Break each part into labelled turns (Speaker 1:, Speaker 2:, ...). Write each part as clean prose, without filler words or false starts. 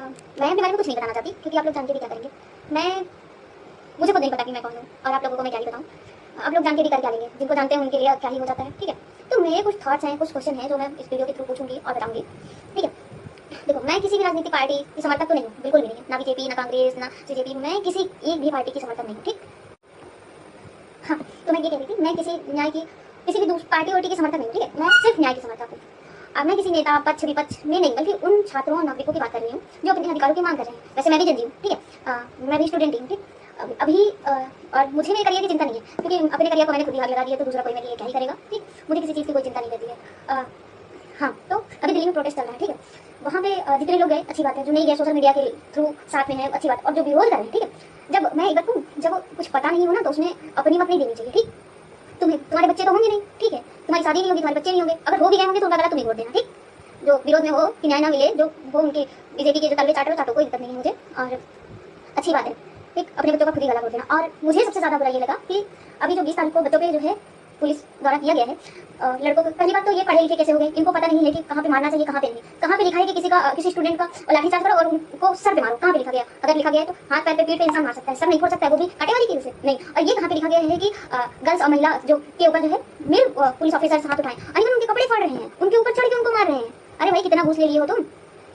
Speaker 1: मैं अपने बारे में कुछ नहीं बताना चाहती क्योंकि आप लोग जान के भी क्या करेंगे। मैं मुझे खुद नहीं पता कि मैं कौन हूँ और आप लोगों को मैं क्या ही बताऊँ। आप लोग जान के भी कर क्या लेंगे, जिनको जानते हैं उनके लिए क्या ही हो जाता है। ठीक है, तो मेरे कुछ थॉट्स हैं, कुछ क्वेश्चन हैं जो मैं इस वीडियो के थ्रू पूछूंगी और बताऊंगी। ठीक है, देखो मैं किसी भी राजनीतिक पार्टी की समर्थक तो नहीं हूँ, बिल्कुल भी नहीं, ना बीजेपी, ना कांग्रेस, ना सीजेपी, मैं किसी एक भी पार्टी की समर्थक नहीं हूँ। ठीक, हाँ, तो मैं ये कह रही थी, मैं किसी न्याय की किसी भी दूसरी पार्टी वार्टी की समर्थक नहीं हूँ। ठीक है, मैं सिर्फ न्याय की समर्थक हूँ। अब मैं किसी नेता पक्ष विपक्ष में नहीं, बल्कि उन छात्रों और नागरिकों की बात कर रही हूँ जो अपने अधिकारों की मांग कर रहे हैं। वैसे मैं भी जज हूँ, ठीक है, मैं भी स्टूडेंट हूँ। ठीक, अभी और मुझे मेरे करियर की चिंता नहीं है क्योंकि अपने करियर को मैंने खुद ही हाथ लगा दिया, तो दूसरा कोई मेरे लिए क्या ही करेगा। ठीक, मुझे किसी चीज़ की कोई चिंता नहीं रहती है। हाँ, तो अभी दिल्ली में प्रोटेस्ट चल रहा है। ठीक है, वहाँ पे जितने लोग गए अच्छी बात है, जो नहीं गए सोशल मीडिया के थ्रू साथ में है अच्छी बात, और जो विरोध कर रहे हैं, ठीक है, जब मैं एक बात कहूँ, जब कुछ पता नहीं हो ना तो उसमें अपनी मत नहीं देनी चाहिए। ठीक, तुम्हारे बच्चे तो होंगे नहीं, ठीक है, तुम्हारी शादी नहीं होगी, तुम्हारे बच्चे नहीं होंगे, अगर हो भी गए होंगे तो उनका गला तुम ही वोट देना। ठीक, जो विरोध में हो कि न्याय ना मिले, जो वो उनके बीजेपी के जो तलवे चाटे चाटो, कोई दिक्कत नहीं है मुझे, और अच्छी बात है। ठीक, अपने बच्चों का खुद ही गला वोट देना। और मुझे सबसे ज़्यादा बुरा ये लगा कि अभी जो 20 तारीख को बच्चों पे जो है पुलिस द्वारा किया गया है, लड़कों को, पहली बात तो ये पढ़े लिखे कैसे हो गए, इनको पता नहीं है कि कहाँ पे मारना चाहिए, कहाँ पे नहीं। कहाँ पे लिखा है कि किसी स्टूडेंट का लाठीचार्ज करो और उनको सर पे मारो, कहाँ पे लिखा गया? अगर लिखा गया है तो हाथ पैर पे पीठ पे इंसान मार सकता है, सर नहीं फोड़ सकता है, वो भी कांटे वाली चीज से नहीं। और ये कहाँ पे लिखा गया है कि गर्ल्स और महिला जो के ऊपर जो है मेल पुलिस ऑफिसर हाथ उठाएं, अनिवार्य उनके कपड़े फाड़ रहे हैं, उनके ऊपर चढ़ के उनको मार रहे हैं। अरे भाई, कितना घूस ले लिए हो तुम?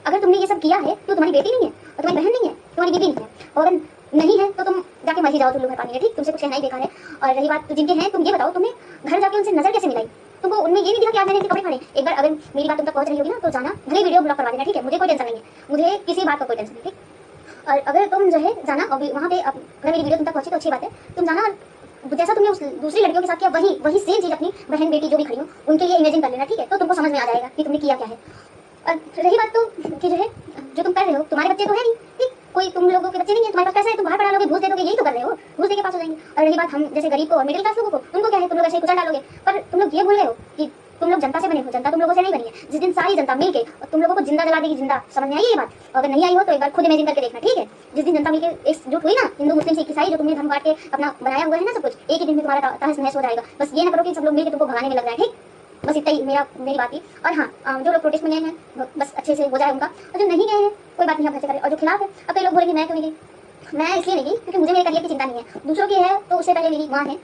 Speaker 1: अगर तुमने ये सब किया है तो तुम्हारी बेटी नहीं है और तुम्हारी बहन नहीं है, तुम्हारी बीबी नहीं है, और अगर नहीं है तो तुम जाके मर ही जाओ चुल्लू में पानी है। ठीक, तुमसे कुछ कहना ही बेकार है। और रही बात जिनके हैं, तुम ये बताओ, तुमने घर जाके उनसे नजर कैसे मिलाई? तुमको उनमें ये नहीं दिखा कि आज मैंने इनके कपड़े फाड़े? एक बार अगर मेरी बात तुम तक पहुंच रही होगी ना तो जाना, भले वीडियो ब्लॉक करवा देना। ठीक है, मुझे कोई टेंशन नहीं है, मुझे किसी बात का कोई टेंशन नहीं। ठीक, और अगर तुम जो है जाना और वहाँ पे अगर मेरी वीडियो तुम तक पहुंची तो अच्छी बात है, तुम जाना और जैसा तुमने उस दूसरी लड़कियों के साथ किया वही सेम चीज अपनी बहन बेटी जो भी खड़ी हो उनके लिए इमेजिन कर लेना। ठीक है, तो तुमको समझ में आ जाएगा कि तुमने किया क्या है। और रही बात तो कि जो है जो तुम कर रहे हो, तुम्हारे बच्चे तो है नहीं, ठीक, कोई तुम लोगों के बच्चे नहीं है, तुम्हारे पास पैसा है, तुम बाहर पढ़ा लोगे, घूस दे दोगे, यही तो कर रहे हो, घूस दे के पास हो जाएंगे। और रही बात हम जैसे गरीब को और मिडिल क्लास लोगों को, उनको क्या है, तुम लोग ऐसे कुचल डालोगे। पर तुम लोग ये भूल गए हो कि तुम लोग जनता से बने हो, जनता तुम लोगों से नहीं बनी है। जिस दिन सारी जनता मिलके और तुम लोगों को जिंदा जला देगी, जिंदा, समझ में आई ये बात? अगर नहीं आई हो तो एक बार खुद इमेजिन करके देखना। ठीक है, जिस दिन जनता मिलके एकजुट हुई ना, हिंदू मुस्लिम सिख ईसाई, जो तुमने धर्म बांट के अपना बनाया हुआ है ना सब कुछ, एक ही दिन में तुम्हारा तहस नहस हो जाएगा। बस ये ना करो कि सब लोग मिलकर तुमको भगाने में लग जाए। ठीक, बस इतना ही मेरी बात थी। और हाँ, जो लोग प्रोटेस्ट में गए हैं बस अच्छे से हो जाए उनका, और जो नहीं गए हैं कोई बात नहीं, आप ऐसे करें। और जो खिलाफ है, अब कई लोग बोलेंगे मैं क्यों नहीं गई? मैं इसलिए नहीं गई क्योंकि मुझे मेरे करियर की चिंता नहीं है, दूसरों की है। तो उससे पहले मेरी माँ है,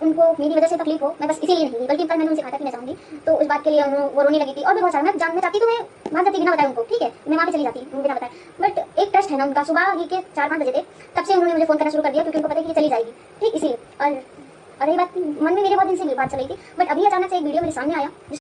Speaker 1: उनको मेरी वजह से तकलीफ हो, मैं बस इसीलिए नहीं गई। बल्कि कल मैंने उनसे कहा था कि मैं जाऊँगी, तो उस बात के लिए वो रोने लगी थी। और भी बहुत सारा मैं जानना चाहती तो मैं भाग जाती बिना बताए उनको। ठीक है, मैं वहाँ पे चली जाती बिना बताए। बट एक ट्रस्ट है ना उनका, सुबह ही के 4-5 बजे थे, तब से उन्होंने मुझे फोन करना शुरू कर दिया क्योंकि उनको पता है कि चली जाएगी। ठीक, इसीलिए। और रही बात, मन में मेरे बहुत दिन से ये बात चल रही थी, बट अभी अचानक से एक वीडियो मेरे सामने आया